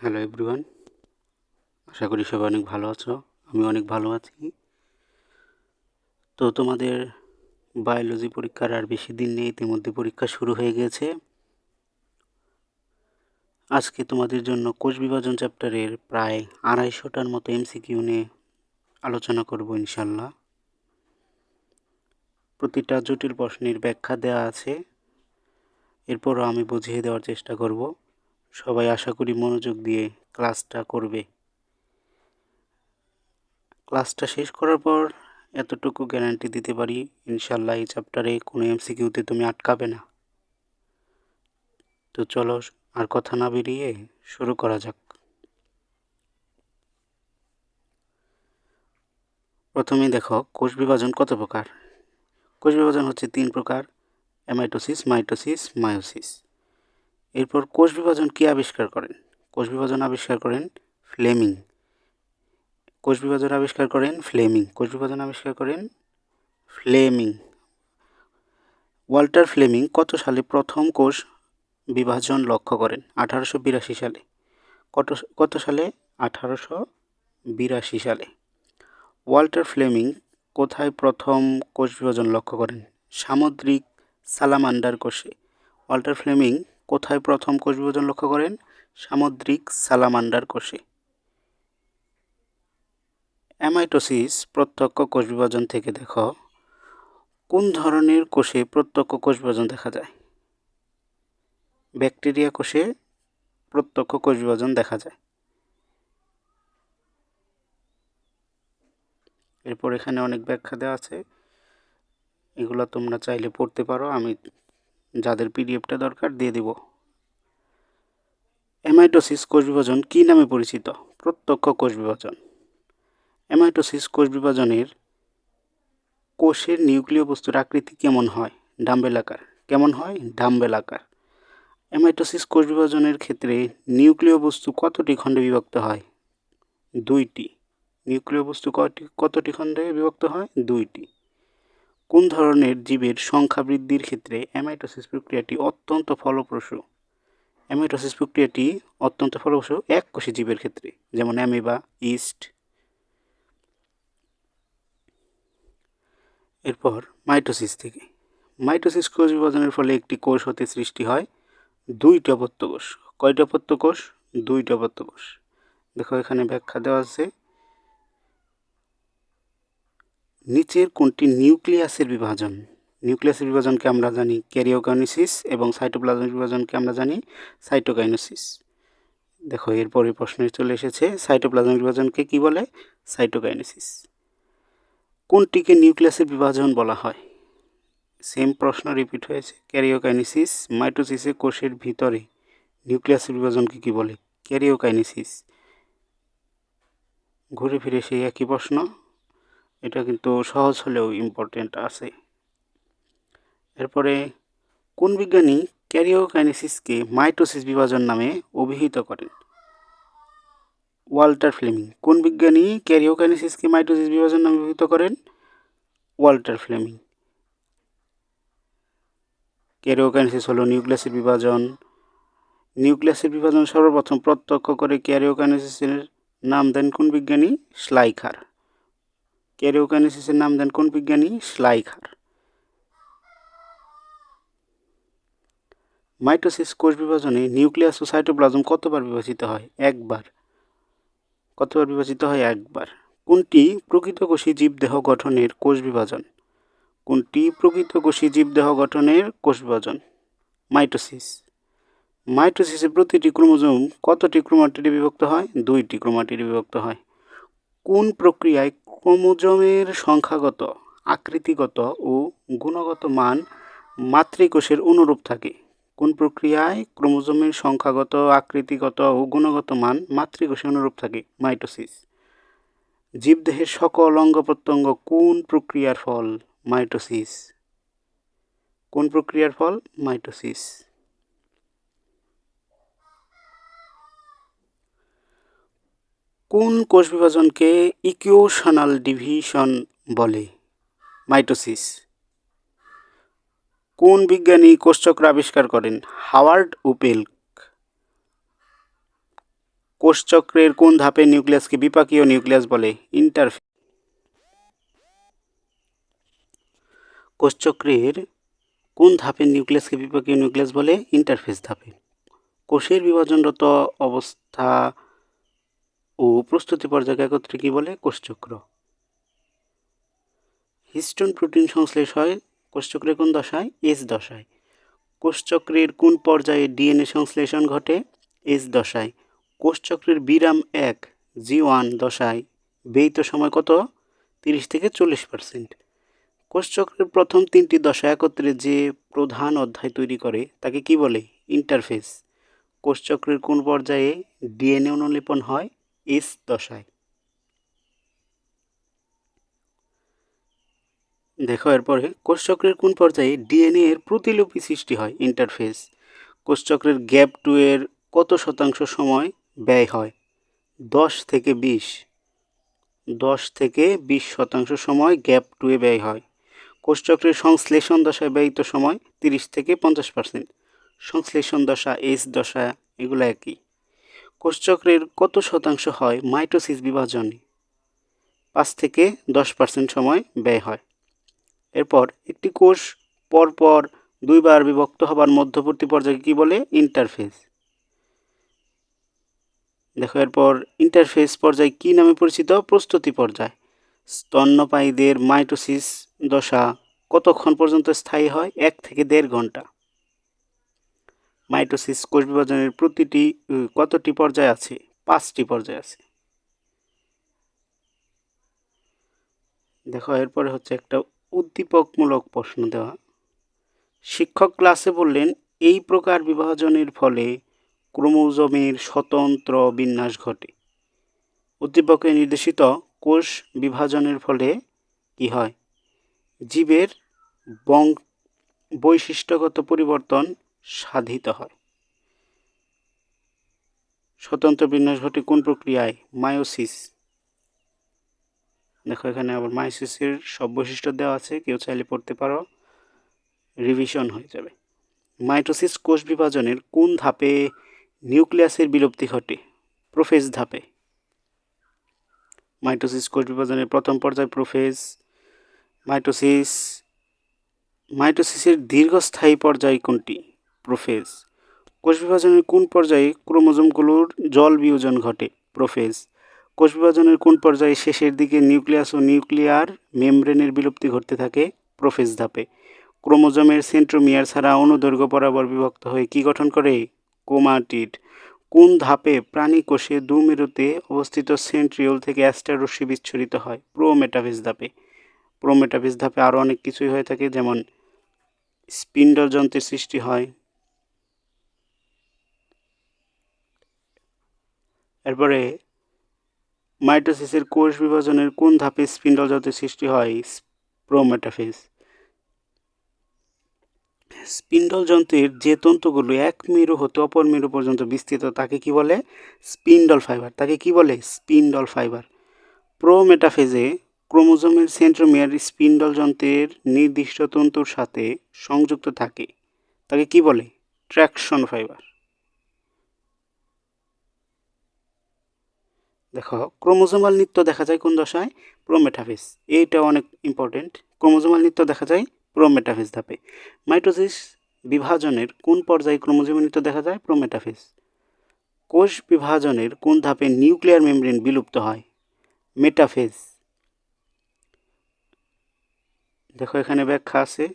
Hello everyone, আশা করি সবাই অনেক ভালো আছো। আমি অনেক ভালো আছি। তো তোমাদের বায়োলজি পরীক্ষার আর বেশি দিন নেই, ইতিমধ্যে পরীক্ষা শুরু হয়ে গেছে। আজকে তোমাদের জন্য কোষ বিভাজন চ্যাপ্টারের প্রায় 250টার মতো এমসিকিউ নিয়ে আলোচনা করব ইনশাল্লাহ। প্রতিটা জটিল প্রশ্নের ব্যাখ্যা দেওয়া আছে, এরপরও আমি বুঝিয়ে দেওয়ার চেষ্টা করব। সবাই আশা করি মনোযোগ দিয়ে ক্লাসটা করবে। ক্লাসটা শেষ করার পর এতটুকু গ্যারান্টি দিতে পারি, ইনশাল্লাহ এই চ্যাপ্টারে কোনো এমসিকিউতে তুমি আটকাবে না। তো চলো আর কথা না বেরিয়ে শুরু করা যাক। প্রথমে দেখো কোষ বিভাজন কত প্রকার। কোষ বিভাজন হচ্ছে 3 প্রকার: অ্যামাইটোসিস, মাইটোসিস, মায়োসিস। এরপর কোষ বিভাজন কে আবিষ্কার করেন? কোষ বিভাজন আবিষ্কার করেন ফ্লেমিং। কোষ বিভাজন আবিষ্কার করেন ফ্লেমিং। কোষ বিভাজন আবিষ্কার করেন ফ্লেমিং। ওয়াল্টার ফ্লেমিং কত সালে প্রথম কোষ বিভাজন লক্ষ্য করেন? 1882 সালে। কত সালে? 1882 সালে। ওয়াল্টার ফ্লেমিং কোথায় প্রথম কোষ বিভাজন লক্ষ্য করেন? সামুদ্রিক সালামান্ডার কোষে। ওয়াল্টার ফ্লেমিং কোথায় প্রথম কোষ বিভাজন লক্ষ্য করেন? সামুদ্রিক সালামান্ডার কোষে। অ্যামাইটোসিস প্রত্যক্ষ কোষ বিভাজন থেকে দেখো কোন ধরনের কোষে প্রত্যক্ষ কোষ বিভাজন দেখা যায়? ব্যাকটেরিয়া কোষে প্রত্যক্ষ কোষ বিভাজন দেখা যায়। এরপর এখানে অনেক ব্যাখ্যা দেওয়া আছে, এগুলো তোমরা চাইলে পড়তে পারো, আমি যাদের পিডিএফটা দরকার দিয়ে দেব। অ্যামাইটোসিস কোষ বিভাজন কী নামে পরিচিত? প্রত্যক্ষ কোষ বিভাজন। অ্যামাইটোসিস কোষ বিভাজনের কোষের নিউক্লিয় বস্তুর আকৃতি কেমন হয়? ডাম্বেল আকার। কেমন হয়? ডাম্বেল আকার। অ্যামাইটোসিস কোষ বিভাজনের ক্ষেত্রে নিউক্লিয় বস্তু কতটি খণ্ডে বিভক্ত হয়? 2টি। নিউক্লিয় বস্তু কতটি খণ্ডে বিভক্ত হয়? 2টি। কোন ধরনের জীবের সংখ্যা বৃদ্ধির ক্ষেত্রে অ্যামাইটোসিস প্রক্রিয়াটি অত্যন্ত ফলপ্রসূ? অ্যামাইটোসিস প্রক্রিয়াটি অত্যন্ত ফলপ্রসূ এককোষী জীবের ক্ষেত্রে, যেমন অ্যামিবা, ইস্ট। এরপর মাইটোসিস থেকে। মাইটোসিস কোষ বিভাজনের ফলে একটি কোষ হতে সৃষ্টি হয় 2টি অপত্য কোষ। কয়টি অপত্য কোষ? 2টি অপত্য কোষ। দেখো এখানে ব্যাখ্যা দেওয়া আছে, নিচের কোনটি নিউক্লিয়াসের বিভাজন? নিউক্লিয়াসের বিভাজনকে আমরা জানি ক্যারিওকাইনেসিস এবং সাইটোপ্লাজমের বিভাজনকে আমরা জানি সাইটোকাইনেসিস। দেখো এরপরে প্রশ্নে চলে এসেছে, সাইটোপ্লাজমের বিভাজনকে কি বলে? সাইটোকাইনেসিস। কোনটিকে নিউক্লিয়াসের বিভাজন বলা হয়? সেম প্রশ্ন রিপিট হয়েছে। ক্যারিওকাইনেসিস। মাইটোসিসে কোষের ভিতরে নিউক্লিয়াসের বিভাজনকে কি বলে? ক্যারিওকাইনেসিস। ঘুরে ফিরে সেই একই প্রশ্ন, এটা কিন্তু সহজ হলেও ইম্পর্টেন্ট আছে। এরপরে কোন বিজ্ঞানী ক্যারিওকাইনেসিসকে মাইটোসিস বিভাজন নামে অভিহিত করেন? Walter Flemming. কোন বিজ্ঞানী ক্যারিওকাইনেসিসকে মাইটোসিস বিভাজন নামে অভিহিত করেন? Walter Fleming. ক্যারিওকাইনেসিস হলো নিউক্লিয়াসের বিভাজন। নিউক্লিয়াসের বিভাজন সর্বপ্রথম প্রত্যক্ষ করে ক্যারিওকাইনেসিসের নাম দেন কোন বিজ্ঞানী? শ্লাইখার। ক্যারিওকাইনেসিসের নাম দেন কোন বিজ্ঞানী? শ্লাইখার। মাইটোসিস কোষ বিভাজনে নিউক্লিয়াস ও সাইটোপ্লাজম কতবার বিভাজিত হয়? একবার। কতবার বিভাজিত হয়? একবার। কোনটি প্রকৃতকোষী জীবদেহ গঠনের কোষ বিভাজন? কোনটি প্রকৃতকোষী জীবদেহ গঠনের কোষ বিভাজন? মাইটোসিস। মাইটোসিসে প্রতিটি ক্রোমোজোম কতটি ক্রোমাটিডে বিভক্ত হয়? 2টি ক্রোমাটিডে বিভক্ত হয়। কোন প্রক্রিয়ায় ক্রোমোজোমের সংখ্যাগত, আকৃতিগত ও গুণগত মান মাতৃকোষের অনুরূপ থাকে? কোন প্রক্রিয়ায় ক্রোমোজোমের সংখ্যাগত, আকৃতিগত ও গুণগত মান মাতৃকোষের অনুরূপ থাকে? মাইটোসিস। জীবদেহের সকল অঙ্গ প্রত্যঙ্গ কোন প্রক্রিয়ার ফল? মাইটোসিস। কোন প্রক্রিয়ার ফল? মাইটোসিস। কোন কোষ বিভাজনকে ইকুয়েশনাল ডিভিশন বলে? মাইটোসিস। কোন বিজ্ঞানী কোষচক্র আবিষ্কার করেন? হাওয়ার্ড উপেল্ক। কোষচক্রের কোন ধাপে নিউক্লিয়াসকে বিপাকীয় নিউক্লিয়াস বলে? ইন্টারফেজ। কোষচক্রের কোন ধাপে নিউক্লিয়াসকে বিপাকীয় নিউক্লিয়াস বলে? ইন্টারফেজ ধাপে। কোষের বিভাজনরত অবস্থা ও প্রস্তুতি পর্যায়কে একত্রে কি বলে? কোষচক্র। হিস্টোন প্রোটিন সংশ্লেষ হয় কোষচক্রের কোন দশায়? এস দশায়। কোষচক্রের কোন পর্যায়ে ডিএনএ সংশ্লেষণ ঘটে? এস দশায়। কোষচক্রের বিরাম 1 G1 দশায় ব্যয়িত সময় কত? 30 থেকে 40%। কোষচক্রের প্রথম 3টি দশা একত্রে যে প্রধান অধ্যায় তৈরি করে তাকে কি বলে? ইন্টারফেজ। কোষচক্রের কোন পর্যায়ে ডিএনএ অনুলিপন হয়? এস দশায়। দেখো এরপরে কোষচক্রের কোন পর্যায়ে ডিএনএ এর প্রতিলিপি সৃষ্টি হয়? ইন্টারফেজ। কোষচক্রের গ্যাপ 2 এর কত শতাংশ সময় ব্যয় হয়? 10 থেকে 20% সময় গ্যাপ 2 এ ব্যয় হয়। কোষচক্রের সংশ্লেষণ দশায় ব্যয়িত সময় 30 থেকে 50%। সংশ্লেষণ দশা, এস দশা এগুলো একই। কোষচক্রের কত শতাংশ হয় মাইটোসিস বিভাজনে? 5 থেকে 10% সময় ব্যয় হয়। এরপর একটি কোষ পরপর 2 বার বিভক্ত হবার মধ্যবর্তী পর্যায়কে কি বলে? ইন্টারফেজ। দেখো এরপর ইন্টারফেজ পর্যায় কি নামে পরিচিত? প্রস্তুতি পর্যায়। স্তন্যপায়ীদের মাইটোসিস দশা কতক্ষণ পর্যন্ত স্থায়ী হয়? 1 থেকে 1.5 ঘন্টা। মাইটোসিস কোষ বিভাজনের কতটি পর্যায় আছে? 5টি পর্যায় আছে। দেখো এরপরে হচ্ছে একটা উদ্দীপকমূলক প্রশ্ন দেওয়া। শিক্ষক ক্লাসে বললেন এই প্রকার বিভাজনের ফলে ক্রোমোজোমের স্বতন্ত্র বিন্যাস ঘটে। উদ্দীপকে নির্দেশিত কোষ বিভাজনের ফলে কি হয়? জীবের বৈশিষ্ট্যগত পরিবর্তন সাধিত হয়। স্বতন্ত্র বিন্যাস ঘটে কোন প্রক্রিয়ায়? মায়োসিস। দেখো এখানে আবার মায়োসিসের সব বৈশিষ্ট্য দেওয়া আছে, কেউ চাইলে পড়তে পারো, রিভিশন হয়ে যাবে। মাইটোসিস কোষ বিভাজনের কোন ধাপে নিউক্লিয়াসের বিলুপ্তি ঘটে? প্রোফেজ ধাপে। মাইটোসিস কোষ বিভাজনের প্রথম পর্যায় প্রোফেজ। মাইটোসিসের দীর্ঘস্থায়ী পর্যায় কোনটি? প্রোফেজ। কোষ বিভাজনের কোন পর্যায়ে ক্রোমোজোমগুলোর জল বিয়োজন ঘটে? প্রোফেজ। কোষ বিভাজনের কোন পর্যায়ে শেষের দিকে নিউক্লিয়াস ও নিউক্লিয়ার মেমব্রেনের বিলুপ্তি ঘটতে থাকে? প্রোফেজ ধাপে। ক্রোমোজোমের সেন্ট্রোমিয়ার ছাড়া অনুদৈর্ঘ্য বরাবর বিভক্ত হয়ে কি গঠন করে? ক্রোমাটিড। কোন ধাপে প্রাণী কোষে 2 মেরুতে অবস্থিত সেন্ট্রিওল থেকে অ্যাস্টার রশ্মি বিচ্ছুরিত হয়? প্রোমেটাফেজ ধাপে। প্রোমেটাফেজ ধাপে আরও অনেক কিছুই হয়ে থাকে, যেমন স্পিন্ডল যন্ত্রের সৃষ্টি হয়। এরপরে মাইটোসিসের কোষ বিভাজনের কোন ধাপে স্পিন্ডল যন্ত্রের সৃষ্টি হয়? প্রোমেটাফেজ। স্পিন্ডল যন্ত্রের যে তন্তুগুলো এক মেরু হতে অপর মেরু পর্যন্ত বিস্তৃত তাকে কি বলে? Spindle fibre. তাকে কি বলে? Spindle fibre. প্রোমেটাফেজে ক্রোমোজোমের সেন্ট্রোমিয়ার স্পিন্ডল যন্ত্রের নির্দিষ্ট তন্তুর সাথে সংযুক্ত থাকে, তাকে কি বলে? Traction fibre. দেখো ক্রোমোজোমাল নৃত্য দেখা যায় কোন দশায়? প্রোমেটাফেজ। এইটা অনেক ইম্পর্টেন্ট। ক্রোমোজোমাল নৃত্য দেখা যায় প্রোমেটাফেজ ধাপে। মাইটোসিস বিভাজনের কোন পর্যায়ে ক্রোমোজোমাল নৃত্য দেখা যায়? প্রোমেটাফেজ। কোষ বিভাজনের কোন ধাপে নিউক্লিয়ার মেমব্রেন বিলুপ্ত হয়? মেটাফেজ। দেখো এখানে ব্যাখ্যা আছে,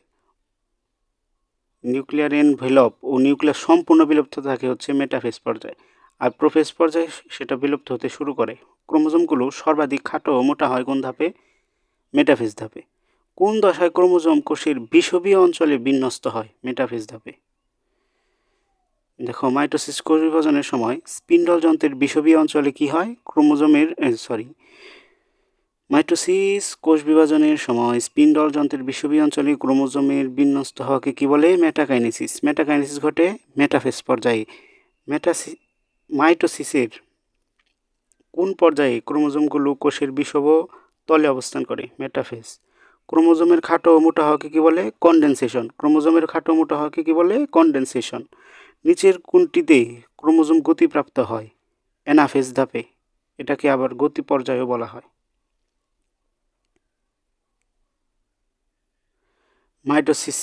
নিউক্লিয়ার এনভেলপ ও নিউক্লিয়ার সম্পূর্ণ বিলুপ্ত থাকে হচ্ছে মেটাফেজ পর্যায়ে, আর প্রোফেজ পর্যায়ে সেটা বিলুপ্ত হতে শুরু করে। ক্রোমোজোমগুলো সর্বাধিক খাটো ও মোটা হয় কোন ধাপে? মেটাফেজ ধাপে। কোন দশায় ক্রোমোজোম কোষের বিষুবীয় অঞ্চলে বিন্যস্ত হয়? মেটাফেজ ধাপে। দেখো মাইটোসিস কোষ বিভাজনের সময় স্পিন্ডল যন্ত্রের বিষুবীয় অঞ্চলে কি হয়? মাইটোসিস কোষ বিভাজনের সময় স্পিন্ডল যন্ত্রের বিষুবীয় অঞ্চলে ক্রোমোজোমের বিন্যস্ত হওয়াকে কি বলে? মেটাকাইনেসিস। মেটাকাইনেসিস ঘটে মেটাফেজ পর্যায়ে। মাইটোসিসের কোন পর্যায়ে ক্রোমোজোমগুলো কোষের বিষুব তলে অবস্থান করে? মেটাফেজ। ক্রোমোজোমের খাটো ও মোটা হওয়াকে কি বলে? কনডেনসেশন। ক্রোমোজোমের খাটো ও মোটা হওয়াকে কি বলে? কনডেনসেশন। নিচের কোনটিতে ক্রোমোজোম গতিপ্রাপ্ত হয়? অ্যানাফেজ ধাপে, এটাকে আবার গতি পর্যায়ও বলা হয়। মাইটোসিস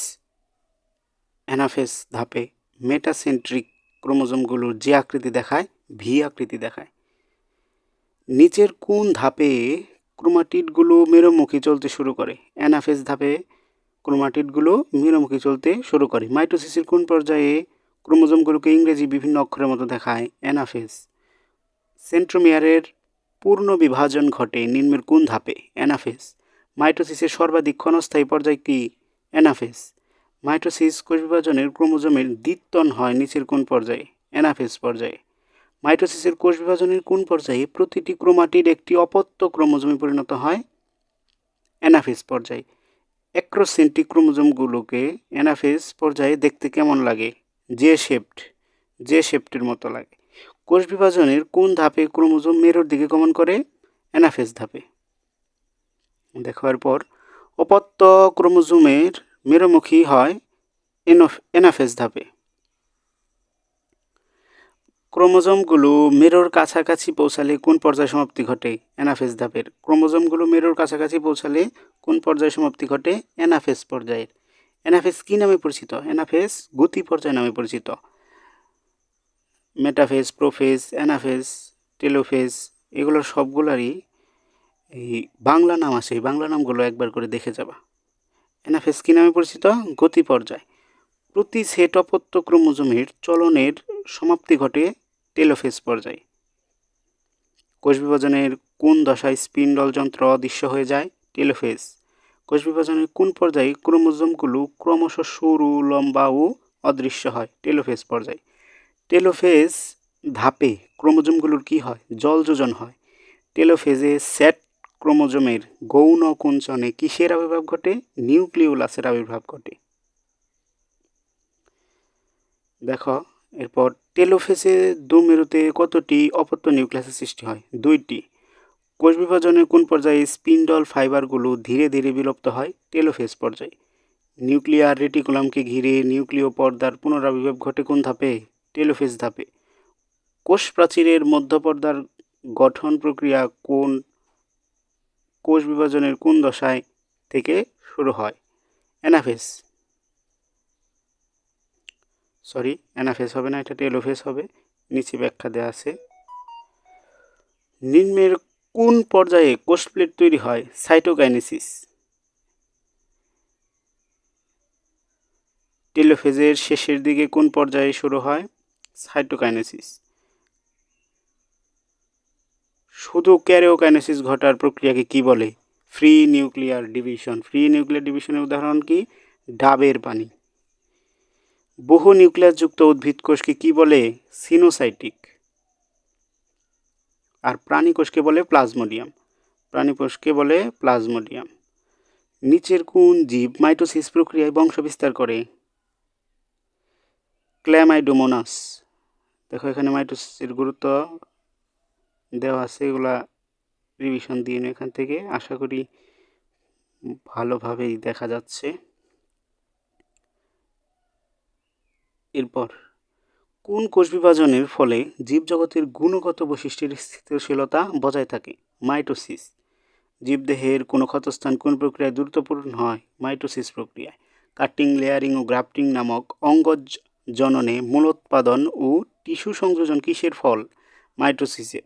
অ্যানাফেজ ধাপে মেটাসেন্ট্রিক ক্রোমোজোমগুলোর যে আকৃতি দেখায় ভি আকৃতি দেখায়। নিচের কোন ধাপে ক্রোমাটিডগুলো মেরুমুখী চলতে শুরু করে? অ্যানাফেজ ধাপে ক্রোমাটিডগুলো মেরুমুখী চলতে শুরু করে। মাইটোসিসের কোন পর্যায়ে ক্রোমোজোমগুলোকে ইংরেজি বিভিন্ন অক্ষরের মতো দেখায়? অ্যানাফেজ। সেন্ট্রোমিয়ারের পূর্ণ বিভাজন ঘটে নিম্নের কোন ধাপে? অ্যানাফেজ। মাইটোসিসের সর্বাধিক ক্ষণস্থায়ী পর্যায় কি? অ্যানাফেজ। মাইটোসিস কোষ বিভাজনের ক্রোমোজোমের দ্বিত্বন হয় নিচের কোন পর্যায়ে? অ্যানাফেজ পর্যায়ে। মাইটোসিসের কোষ বিভাজনের কোন পর্যায়ে প্রতিটি ক্রোমাটিড একটি অপত্য ক্রোমোজোমে পরিণত হয়? অ্যানাফেজ পর্যায়ে। অ্যাক্রোসেন্ট্রিক ক্রোমোজোমগুলোকে অ্যানাফেজ পর্যায়ে দেখতে কেমন লাগে? জে শেপটের মতো লাগে। কোষ বিভাজনের কোন ধাপে ক্রোমোজোম মেরুর দিকে গমন করে? অ্যানাফেজ ধাপে। দেখো এরপর অপত্য ক্রোমোজোমের মেরুমুখী হয় অ্যানাফেজ ধাপে। ক্রোমোজোমগুলো মেরুর কাছাকাছি পৌঁছালে কোন পর্যায়ে সমাপ্তি ঘটে? অ্যানাফেজ ধাপের। ক্রোমোজোমগুলো মেরুর কাছাকাছি পৌঁছালে কোন পর্যায়ে সমাপ্তি ঘটে? অ্যানাফেজ পর্যায়ের। অ্যানাফেজ কি নামে পরিচিত? অ্যানাফেজ গতি পর্যায় নামে পরিচিত। মেটাফেজ, প্রোফেজ, অ্যানাফেজ, টেলোফেজ এগুলোর সবগুলোরই এই বাংলা নাম আছে, এই বাংলা নামগুলো একবার করে দেখে যাবা। অ্যানাফেজ কি নামে পরিচিত? গতি পর্যায়। প্রতি সেট অপত্য ক্রোমোজোমের চলনের সমাপ্তি ঘটে টেলোফেজ পর্যায়ে। কোষ বিভাজনের কোন দশায় স্পিন্ডল যন্ত্র অদৃশ্য হয়ে যায়? টেলোফেজ। কোষ বিভাজনের কোন পর্যায়ে ক্রোমোজোমগুলো ক্রমশ সরু, লম্বা ও অদৃশ্য হয়? টেলোফেজ পর্যায়ে। টেলোফেজ ধাপে ক্রোমোজোমগুলোর কি হয়? জলযোজন হয়। টেলোফেজে সেট ক্রোমোজোমের গৌণ কুঞ্চনে কিসের আবির্ভাব ঘটে? নিউক্লিওলাসের আবির্ভাব ঘটে। দেখো এরপর টেলোফেজে দুমেরুতে কতটি অপত্য নিউক্লিয়াসের সৃষ্টি হয়? 2টি। কোষ বিভাজনের কোন পর্যায়ে স্পিন্ডল ফাইবারগুলো ধীরে ধীরে বিলুপ্ত হয়? টেলোফেজ পর্যায়ে। নিউক্লিয়ার রেটিকুলামকে ঘিরে নিউক্লিয় পর্দার পুনরাবির্ভাব ঘটে কোন ধাপে? টেলোফেজ ধাপে। কোষ প্রাচীরের মধ্যপর্দার গঠন প্রক্রিয়া কোন কোষ বিভাজনের কোন দশায় থেকে শুরু হয়? অ্যানাফেজ হবে না, এটা টেলোফেজ হবে। নিচে ব্যাখ্যা দেওয়া আছে। নিম্নের কোন পর্যায়ে কোষ প্লেট তৈরি হয়? সাইটোকাইনেসিস। টেলোফেজের শেষের দিকে কোন পর্যায়ে শুরু হয়? সাইটোকাইনেসিস। শুধু ক্যারিওকাইনেসিস ঘটার প্রক্রিয়াকে কি বলে? Free nuclear division. Free nuclear ডিভিশনের উদাহরণ কি? ডাবের পানি। বহু নিউক্লিয়াসযুক্ত উদ্ভিদ কোষকে কি বলে? সিনোসাইটিক। আর প্রাণী কোষকে বলে প্লাজমোডিয়াম। নিচের কোন জীব মাইটোসিস প্রক্রিয়ায় বংশ বিস্তার করে? ক্ল্যামাইডোমোনাস। দেখো এখানে মাইটোসিসের গুরুত্ব দেওয়া আছে, এগুলা রিভিশন দিয়ে এখান থেকে আশা করি ভালোভাবেই দেখা যাচ্ছে। এরপর কোন কোষ বিভাজনের ফলে জীবজগতের গুণগত বৈশিষ্ট্যের স্থিতিশীলতা বজায় থাকে? মাইটোসিস। জীবদেহের কোনো ক্ষতস্থান কোন প্রক্রিয়ায় দ্রুত পূরণ হয়? মাইটোসিস প্রক্রিয়ায়। কাটিং, লেয়ারিং ও গ্রাফটিং নামক অঙ্গ জননে মূলোৎপাদন ও টিস্যু সংযোজন কিসের ফল? মাইটোসিসের।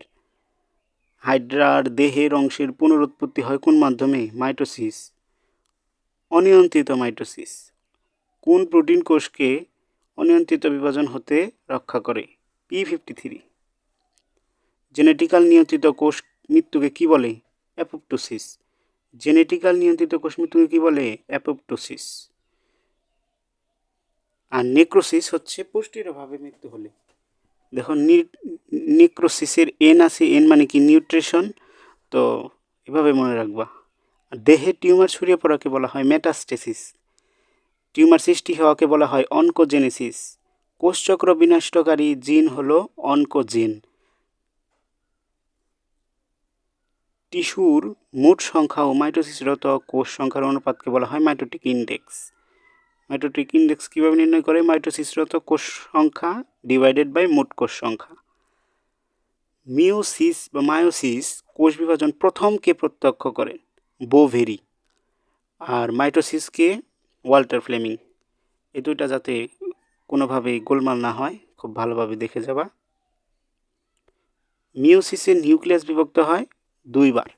হাইড্রার দেহের অংশের পুনরুৎপত্তি হয় কোন মাধ্যমে? মাইটোসিস। অনিয়ন্ত্রিত মাইটোসিস। কোন প্রোটিন কোষকে অনিয়ন্ত্রিত বিভাজন হতে রক্ষা করে? P53। জেনেটিক্যাল নিয়ন্ত্রিত কোষ মৃত্যুকে কি বলে? অ্যাপোপ্টোসিস। জেনেটিক্যাল নিয়ন্ত্রিত কোষ মৃত্যুকে কি বলে? অ্যাপোপ্টোসিস। আর নেক্রোসিস হচ্ছে পুষ্টির অভাবে মৃত্যু হলে। দেখো নেক্রোসিসের এন আছে, এন মানে কি? নিউট্রিশন। তো এভাবে মনে রাখবা। দেহে টিউমার ছড়িয়ে পড়াকে বলা হয় মেটাস্টেসিস। টিউমার সৃষ্টি হওয়াকে বলা হয় অনকোজেনেসিস। কোষচক্র বিনষ্টকারী জিন হলো অনকোজিন। টিস্যুর মোট সংখ্যা ও মাইটোসিসরত কোষ সংখ্যার অনুপাতকে বলা হয় মাইটোটিক ইন্ডেক্স। মাইটোটিক ইন্ডেক্স কীভাবে নির্ণয় করে? মাইটোসিসরত কোষ সংখ্যা ডিভাইডেড বাই মোট কোষ সংখ্যা। মিওসিস বা মায়োসিস কোষ বিভাজন প্রথম কে প্রত্যক্ষ করেন? বোভেরি। আর মাইটোসিসকে ওয়াল্টার ফ্লেমিং। এই দুইটা যাতে কোনোভাবেই গোলমাল না হয় খুব ভালোভাবে দেখে যাবা। মিওসিসের নিউক্লিয়াস বিভক্ত হয় 2 বার।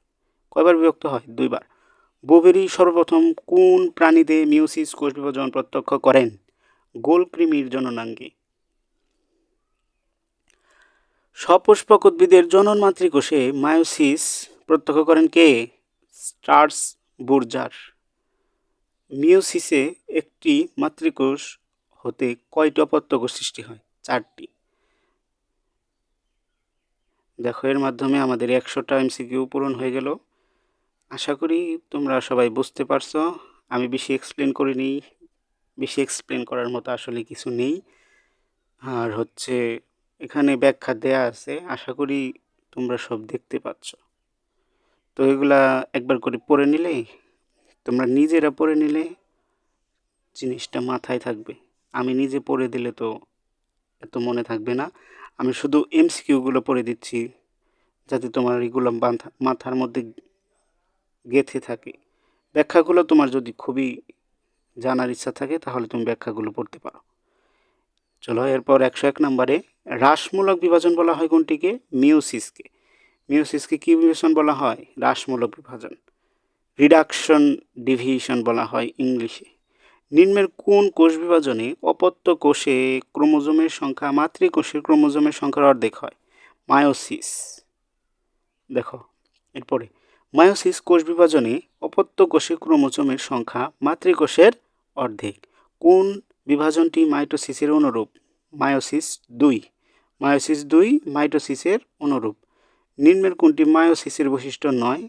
কয়বার বিভক্ত হয়? 2 বার। বোভেরি সর্বপ্রথম কোন প্রাণীতে মিওসিস কোষ বিভাজন প্রত্যক্ষ করেন? গোলকৃমির জননাঙ্গে। সপুষ্পক উদ্ভিদের জনন মাতৃকোষে মায়োসিস প্রত্যক্ষ করেন কে? স্ট্রাসবুর্জার। মিওসিসে একটি মাতৃকোষ হতে কয়টি অপত্যকোষ সৃষ্টি হয়? 4টি। দেখো, এর মাধ্যমে আমাদের 100টা এমসিকিউ পূরণ হয়ে গেল। আশা করি তোমরা সবাই বুঝতে পারছো। আমি বেশি এক্সপ্লেন করিনি, বেশি এক্সপ্লেন করার মতো আসলে কিছু নেই। আর হচ্ছে এখানে ব্যাখ্যা দেয়া আছে, আশা করি তোমরা সব দেখতে পাচ্ছ। তো এগুলা একবার করে পড়ে নিলে, তোমরা নিজেরা পড়ে নিলে জিনিসটা মাথায় থাকবে। আমি নিজে পড়ে দিলে তো এত মনে থাকবে না। আমি শুধু এমসিকিউগুলো পড়ে দিচ্ছি যাতে তোমার এগুলো মাথার মধ্যে গেঁথে থাকে। ব্যাখ্যাগুলো তোমার যদি খুবই জানার ইচ্ছা থাকে তাহলে তুমি ব্যাখ্যাগুলো পড়তে পারো। চলো, এরপর 101 নম্বরে হ্রাসমূলক বিভাজন বলা হয় কোনটিকে? মিওসিসকে। মিওসিসকে কি বিভাজন বলা হয়? হ্রাসমূলক বিভাজন। রিডাকশন ডিভিশন বলা হয় ইংলিশে। নিম্নের কোন কোষ বিভাজনে অপত্য কোষে ক্রোমোজোমের সংখ্যা মাতৃকোষের ক্রোমোজোমের সংখ্যার অর্ধেক হয়? মায়োসিস। দেখো এরপরে, মায়োসিস কোষ বিভাজনে অপত্য কোষে ক্রোমোজোমের সংখ্যা মাতৃকোষের অর্ধেক। কোন বিভাজনটি মাইটোসিসের অনুরূপ? মায়োসিস 2। মায়োসিস 2 মাইটোসিসের অনুরূপ। নিম্নের কোনটি মায়োসিসের বৈশিষ্ট্য নয়?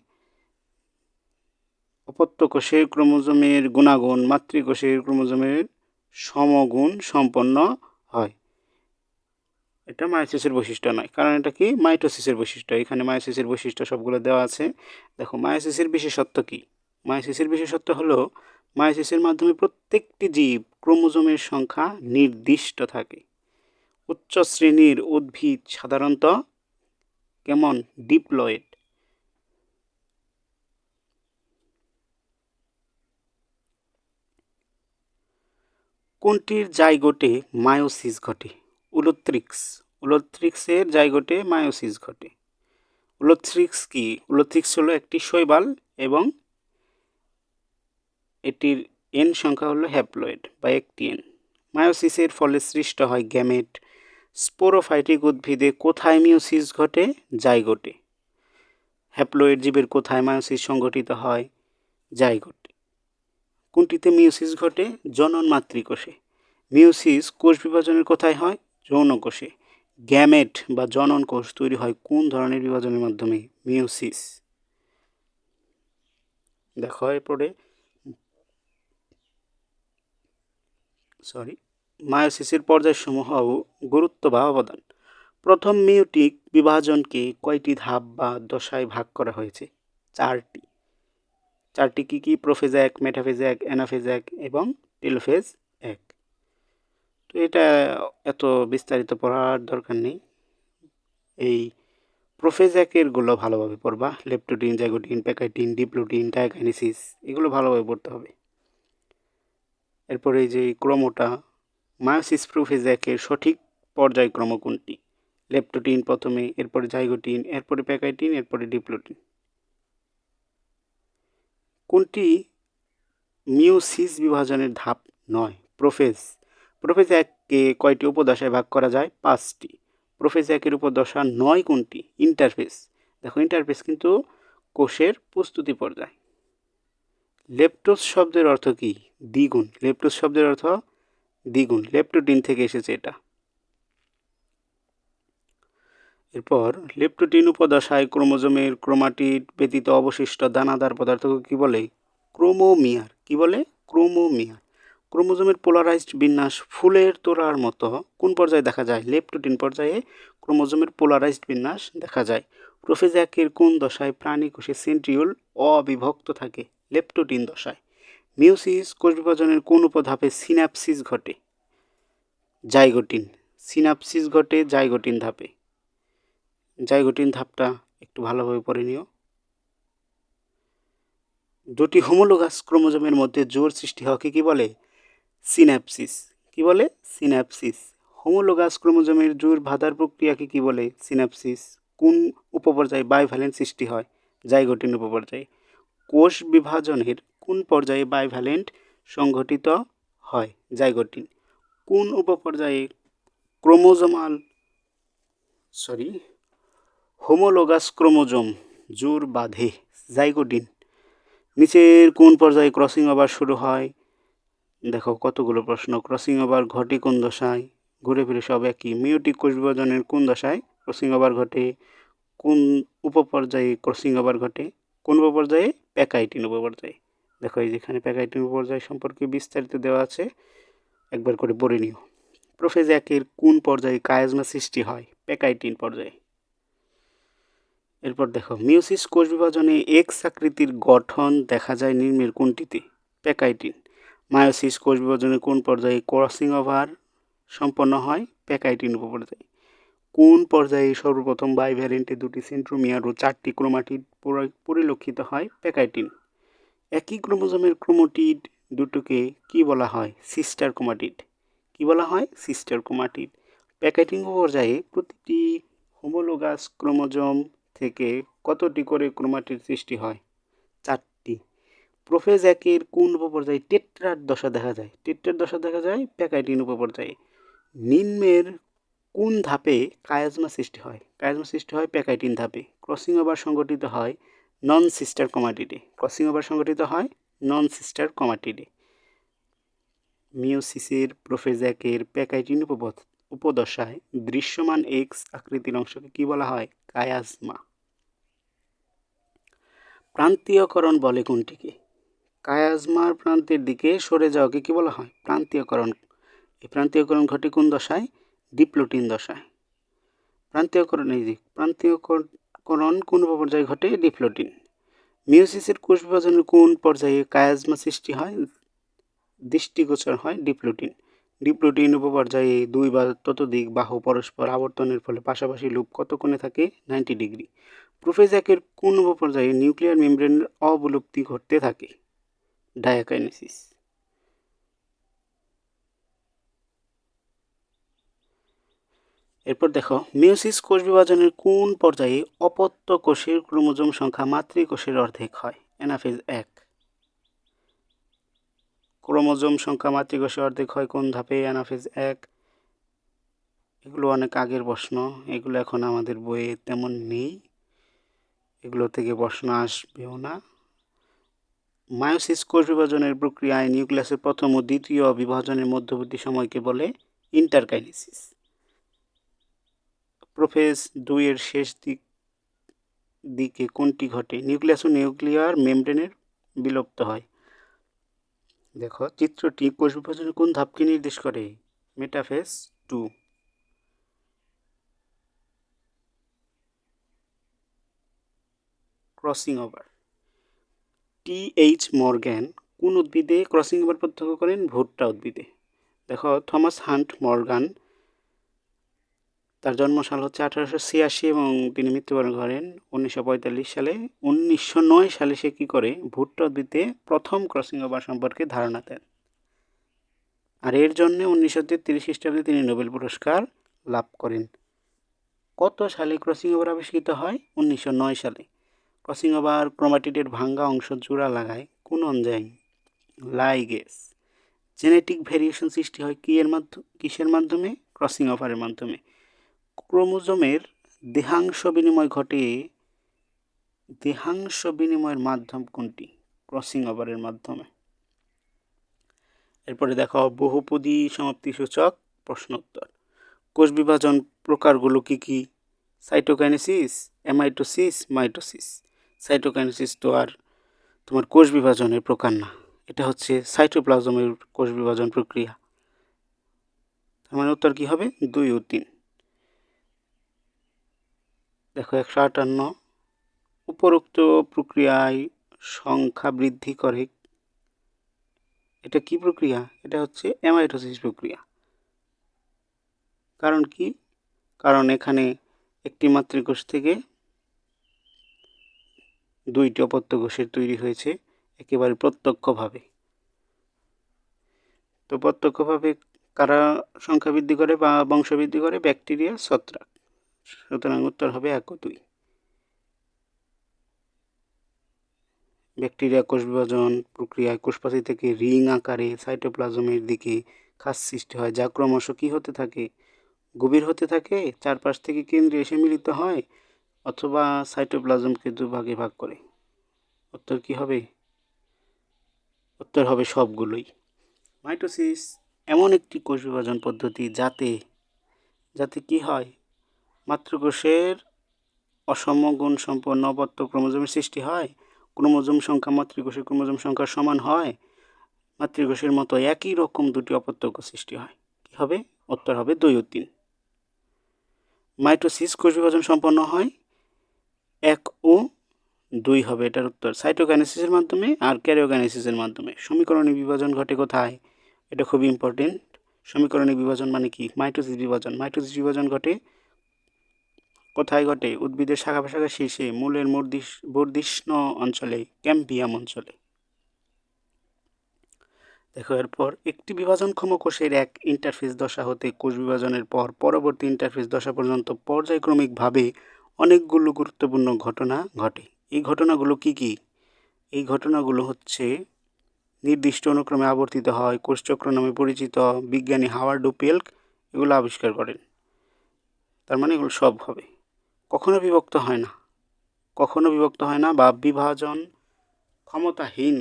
অপত্য কোষের ক্রোমোজোমের গুণাগুণ মাতৃকোষের ক্রোমোজোমের সমগুণ সম্পন্ন হয়। এটা মায়োসিসের বৈশিষ্ট্য নয়, কারণ এটা কি? মাইটোসিসের বৈশিষ্ট্য। এখানে মায়োসিসের বৈশিষ্ট্য সবগুলো দেওয়া আছে। দেখো, মায়োসিসের বিশেষত্ব কি? মায়োসিসের বিশেষত্ব হলো মায়োসিসের মাধ্যমে প্রত্যেকটি জীব ক্রোমোজোমের সংখ্যা নির্দিষ্ট থাকে। উচ্চ শ্রেণীর উদ্ভিদ সাধারণত কেমন? ডিপ্লয়েড। কোনটির জাইগোটে মায়োসিস ঘটে? উলোথ্রিক্স। উলোথ্রিক্সের জাইগোটে মায়োসিস ঘটে। উলোথ্রিক্স কি? উলোথ্রিক্স হলো একটি শৈবাল এবং এটির এন সংখ্যা হলো হ্যাপ্লয়েড বা একটি এন। মায়োসিসের ফলে সৃষ্ট হয় গ্যামেট। স্পোরোফাইটিক উদ্ভিদে কোথায় মিওসিস ঘটে? জাইগোটে। হ্যাপ্লয়েড জীবের কোথায় মায়োসিস সংঘটিত হয়? জাইগোটে। কোনটিতে মিওসিস ঘটে? জনন মাতৃকোষে। মিওসিস কোষ বিভাজনের কোথায় হয়? যৌন কোষে। গ্যামেট বা জনন কোষ তৈরি হয় কোন ধরনের বিভাজনের মাধ্যমে? মিওসিস। দেখো এরপরে মায়োসিসের পর্যায়সমূহ ও গুরুত্ব বা অবদান। প্রথম মিওটিক বিভাজনকে কয়টি ধাপ বা দশায় ভাগ করা হয়েছে? 4টি। 4টি কি কি? প্রোফেজ 1, মেটাফেজ 1, অ্যানাফেজ 1 এবং টেলোফেজ 1। তো এটা এত বিস্তারিত পড়ার দরকার নেই। এই প্রোফেজ 1 গুলো ভালোভাবে পড়বা। লেপটোডিন, জাইগোটিন, প্যাকাইটিন, ডিপ্লোটিন, ডায়াকাইনেসিস, এগুলো ভালোভাবে পড়তে হবে। এরপরে এই যে ক্রমটা, মায়োসিস প্রোফেজ 1 সঠিক পর্যায়ক্রম কোনটি? লেপটোটিন প্রথমে, এরপরে জাইগোটিন, এরপরে প্যাকাইটিন, এরপরে ডিপ্লোটিন। কোনটি মিওসিস বিভাজনের ধাপ নয়? প্রোফেজ। প্রোফেজ 1-কে কয়টি উপদশায় ভাগ করা যায়? 5টি। প্রোফেজ 1-এর উপদশা 9 কোনটি? ইন্টারফেজ। দেখো, ইন্টারফেজ কিন্তু কোষের প্রস্তুতি পর্যায়। লেপটোস শব্দের অর্থ কি? দ্বিগুণ। লেপটোস শব্দের অর্থ দ্বিগুণ। লেপটোটিন থেকে এসেছে এটা। এরপর লেপটোটিন উপদশায় ক্রোমোজোমের ক্রোমাটিড ব্যতীত অবশিষ্ট দানাদার পদার্থকে কি বলে? ক্রোমোমিয়ার। কি বলে? ক্রোমোমিয়ার। ক্রোমোজোমের পোলারাইজড বিন্যাস ফুলের তোড়ার মতো কোন পর্যায়ে দেখা যায়? লেপটোটিন পর্যায়ে ক্রোমোজোমের পোলারাইজড বিন্যাস দেখা যায়। প্রোফেজ 1-এর কোন দশায় প্রাণী কোষে সেন্ট্রিওল অবিভক্ত থাকে? লেপটোটিন দশায়। মিওসিস কোষ বিভাজনের কোন উপধাপে সিন্যাপসিস ঘটে? জাইগোটিন। সিন্যাপসিস ঘটে জাইগোটিন ধাপে। জাইগোটিন ধাপটা একটু ভালোভাবে পড়ে নিও। দুটি হোমোলোগাস ক্রোমোজোমের মধ্যে জোড় সৃষ্টি হওয়াকে কি বলে? সিন্যাপসিস। কি বলে? সিন্যাপসিস। হোমোলোগাস ক্রোমোজোমের জোড় বাঁধার প্রক্রিয়াকে কি বলে? সিন্যাপসিস। কোন উপপর্যায়ে বাইভ্যালেন্ট সৃষ্টি হয়? জাইগোটিন উপপর্যায়ে। কোষ বিভাজনের কোন পর্যায়ে বাইভ্যালেন্ট সংঘটিত হয়? জাইগোটিন। কোন উপপর্যায়ে হোমোলোগাস ক্রোমোজোম জোড় বাঁধে? জাইগোটিন। নিচের কোন পর্যায়ে ক্রসিং ওভার শুরু হয়? দেখো কতগুলো প্রশ্ন। ক্রসিং ওভার ঘটে কোন দশায়? ঘুরে ফিরে সব একই। মেয়োটিক কোষ বিভাজনের কোন দশায় ক্রসিং ওভার ঘটে? কোন উপপর্যায়ে ক্রসিং ওভার ঘটে? কোন উপপর্যায়ে? প্যাকাইটিন উপপর্যায়ে। দেখো এই যেখানে প্যাকাইটিন উপপর্যায় সম্পর্কে বিস্তারিত দেওয়া আছে, একবার করে পড়ে নিও। প্রোফেজ একের কোন পর্যায়ে কায়াজমা সৃষ্টি হয়? প্যাকাইটিন পর্যায়ে। এরপর দেখো মিওসিস কোষ বিভাজনে এক্স আকৃতির গঠন দেখা যায় নিম্নের কোনটিতে? প্যাকাইটিন। মায়োসিস কোষ বিভাজনের কোন পর্যায়ে ক্রসিং ওভার সম্পন্ন হয়? প্যাকাইটিন উপপর্যায়ে। কোন পর্যায়ে সর্বপ্রথম বাইভ্যালেন্টে দুটি সেন্ট্রোমিয়ার ও 4টি ক্রোমাটিড পরিলক্ষিত হয়? প্যাকাইটিন। একই ক্রোমোজোমের ক্রোমাটিড দুটোকে কি বলা হয়? Sister chromatid. কি বলা হয়? Sister chromatid. প্যাকাইটিন পর্যায়ে প্রতিটি হোমোলোগাস ক্রোমোজোম থেকে কতটি করে ক্রোমাটিড সৃষ্টি হয়? 4টি। প্রোফেজ একের কোন উপপর্যায়ে টেট্রার দশা দেখা যায়? টেট্রার দশা দেখা যায় প্যাকাইটিন উপপর্যায়ে। নিম্নের কোন ধাপে কায়াজমা সৃষ্টি হয়? কায়াজমা সৃষ্টি হয় প্যাকাইটিন ধাপে। ক্রসিং ওভার সংঘটিত হয় নন সিস্টার ক্রোমাটিডে। ক্রসিং ওভার সংঘটিত হয় নন সিস্টার ক্রোমাটিডে। মিওসিসের প্রোফেজ একের প্যাকাইটিন উপদশায় দৃশ্যমান এক্স আকৃতির অংশকে কি বলা হয়? কায়াজমা। প্রান্তীয়করণ বলে কোনটিকে? কায়াজমার প্রান্তের দিকে সরে যাওয়াকে কি বলা হয়? প্রান্তীয়করণ। এই প্রান্তীয়করণ ঘটে কোন দশায়? ডিপ্লোটিন দশায়। প্রান্তীয়করণ কোন উপপর্যায়ে ঘটে? ডিপ্লোটিন। মিওসিসের কোষ বিভাজনের কোন পর্যায়ে কায়াজমা সৃষ্টি হয়? দৃষ্টিগোচর হয় ডিপ্লোটিন। ডিপ্লোটিন উপপর্যায়ে 2 বা ততোধিক বাহু পরস্পর আবর্তনের ফলে পাশাপাশি লুপ কত কোণে থাকে? 90 ডিগ্রি। প্রোফেজ একের কোন উপপর্যায়ে নিউক্লিয়ার মেমব্রেনের অবলুপ্তি ঘটতে থাকে? ডায়াকাইনেসিস। এরপর দেখো মিওসিস কোষ বিভাজনের কোন পর্যায়ে অপত্য কোষের ক্রোমোজোম সংখ্যা মাতৃকোষের অর্ধেক হয়? অ্যানাফেজ 1। ক্রোমোজোম সংখ্যা মাতৃকোষের অর্ধেক হয় কোন ধাপে? অ্যানাফেজ 1। এগুলো অনেক আগের প্রশ্ন, এগুলো এখন আমাদের বইয়ে তেমন নেই, এগুলো থেকে প্রশ্ন আসবেও না। মায়োসিস কোষ বিভাজনের প্রক্রিয়ায় নিউক্লিয়াসের প্রথম ও দ্বিতীয় বিভাজনের মধ্যবর্তী সময়কে বলে ইন্টারকাইনেসিস। প্রোফেজ 2 এর শেষ দিকে কোনটি ঘটে? নিউক্লিয়াস ও নিউক্লিয়ার মেমব্রেনের বিলুপ্ত হয়। দেখো চিত্রটি কোষ বিভাজনের কোন ধাপকে নির্দেশ করে? Metaphase 2। Crossing over. T. H.. Morgan কোন উদ্ভিদে ক্রসিং ওভার প্রত্যক্ষ করেন? ভুট্টা উদ্ভিদে। দেখো থমাস হান্ট মর্গান, তার জন্মসাল হচ্ছে 1886 এবং তিনি মৃত্যুবরণ করেন 1945 সালে। 1909 সালে সে কী করে? ভুট্টা উদ্ভিদে প্রথম ক্রসিং ওভার সম্পর্কে ধারণা দেন, আর এর জন্য 1933 খ্রিস্টাব্দে তিনি নোবেল পুরস্কার লাভ করেন। কত সালে ক্রসিং ওভার আবিষ্কৃত হয়? 1909 সালে। ক্রসিং ওভার ক্রোমাটিডের ভাঙ্গা অংশ জোড়া লাগায় কোন এনজাইম? লাইগেজ। জেনেটিক ভেরিয়েশন সৃষ্টি হয় কিসের মাধ্যমে? ক্রসিং ওভারের মাধ্যমে। ক্রোমোজোমের দেহাংশ বিনিময়ের মাধ্যম কোনটি? ক্রসিং ওভারের মাধ্যমে। এরপরে দেখো বহুপদী সমাপ্তি সূচক প্রশ্নোত্তর। কোষ বিভাজন প্রকারগুলো কি কি? Cytokinesis, amitosis, mitosis. সাইটোকাইনেসিস তো আর তোমার কোষ বিভাজনের প্রকার না, এটা হচ্ছে সাইটোপ্লাজমের কোষ বিভাজন প্রক্রিয়া। তার মানে উত্তর কি হবে? 2 ও 3। দেখো 158 উপরোক্ত প্রক্রিয়ায় সংখ্যা বৃদ্ধি করে, এটা কি প্রক্রিয়া? এটা হচ্ছে অ্যামাইটোসিস প্রক্রিয়া। কারণ কি? কারণ এখানে একটি মাতৃকোষ থেকে দুইটি অপত্য কোষের তৈরি হয়েছে একেবারে প্রত্যক্ষভাবে। তো প্রত্যক্ষভাবে কারা সংখ্যা বৃদ্ধি করে বা বংশ বৃদ্ধি করে? ব্যাকটেরিয়া, ছত্রাক। সুতরাং উত্তর হবে 1 ও 2। ব্যাকটেরিয়া কোষ বিভাজন প্রক্রিয়ায় কোষপ্রাচীর থেকে রিং আকারে সাইটোপ্লাজমের দিকে খাঁজ সৃষ্টি হয়, যা ক্রমশ কি হতে থাকে? গভীর হতে থাকে, চারপাশ থেকে কেন্দ্রে এসে মিলিত হয়, অথবা সাইটোপ্লাজমকে দুভাগে ভাগ করে। উত্তর কি হবে? উত্তর হবে সবগুলোই। মাইটোসিস এমন একটি কোষ বিভাজন পদ্ধতি যাতে কি হয়? মাতৃকোষের অসম গুণ সম্পন্ন অপত্য ক্রোমোজোমের সৃষ্টি হয়, ক্রোমোজোম সংখ্যা মাতৃকোষের ক্রোমোজোম সংখ্যার সমান হয়, মাতৃকোষের মতো একই রকম দুটি অপত্য কোষ সৃষ্টি হয়। কি হবে? উত্তর হবে 2 ও 3। মাইটোসিস কোষ বিভাজন সম্পন্ন হয় 1 ও 2 হবে এটার উত্তর। সাইটোকাইনেসিসের মাধ্যমে আর ক্যারিওকাইনেসিসের মাধ্যমে। সমীকরণিক বিভাজন ঘটে কোথায়? এটা খুব ইম্পর্টেন্ট। সমীকরণিক বিভাজন মানে কি? মাইটোসিস বিভাজন। মাইটোসিস বিভাজন ঘটে কোথায় ঘটে? উদ্ভিদের শাখা প্রশাখার শীর্ষে, মূলের বর্ধিষ্ণ অঞ্চলে, ক্যাম্বিয়াম অঞ্চলে। দেখো এরপর একটি বিভাজনক্ষম কোষের এক ইন্টারফেজ দশা হতে কোষ বিভাজনের পর পরবর্তী ইন্টারফেজ দশা পর্যন্ত পর্যায়ক্রমিকভাবে অনেকগুলো গুরুত্বপূর্ণ ঘটনা ঘটে। এই ঘটনাগুলো কি কি? এই ঘটনাগুলো হচ্ছে নির্দিষ্ট অনুক্রমে আবর্তিত হয়, কোষচক্র নামে পরিচিত। বিজ্ঞানী হাওয়ার্ড ও পেল্ক এগুলো আবিষ্কার করেন। তার মানে এগুলো সব হবে। কখনো বিভক্ত হয় না বা বিভাজন ক্ষমতাহীন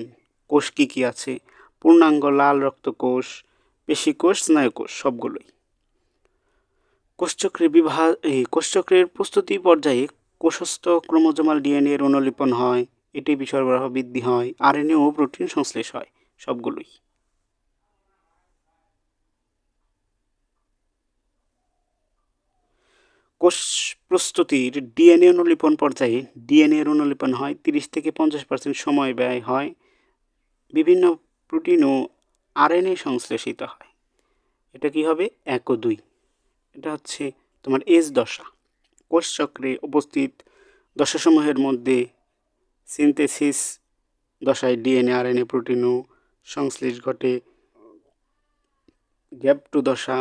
কোষ কি কি আছে? পূর্ণাঙ্গ লাল রক্তকোষ, পেশিকোষ, স্নায়ুকোষ, সবগুলোই। কোষচক্রের প্রস্তুতি পর্যায়ে কোষস্থ ক্রোমোজোমাল ডিএনএ এর অনুলিপন হয়, এটিপি সরবরাহ বৃদ্ধি হয়, আরএনএ ও প্রোটিন সংশ্লেষ হয়, সবগুলোই। কোষ প্রস্তুতির ডিএনএ অনুলিপন পর্যায়ে ডিএনএ এর অনুলিপন হয়, 30 থেকে 50% সময় ব্যয় হয়, বিভিন্ন প্রোটিন ও আরএনএ সংশ্লেষিত হয়। এটা কি হবে? 1 ও 2। এটা হচ্ছে তোমার এস দশা। কোষচক্রে উপস্থিত দশাসমূহের মধ্যে সিনথেসিস দশায় ডিএনএ, আরএনএ, প্রোটিন ও সংশ্লেষ ঘটে। গ্যাপ 2 দশা,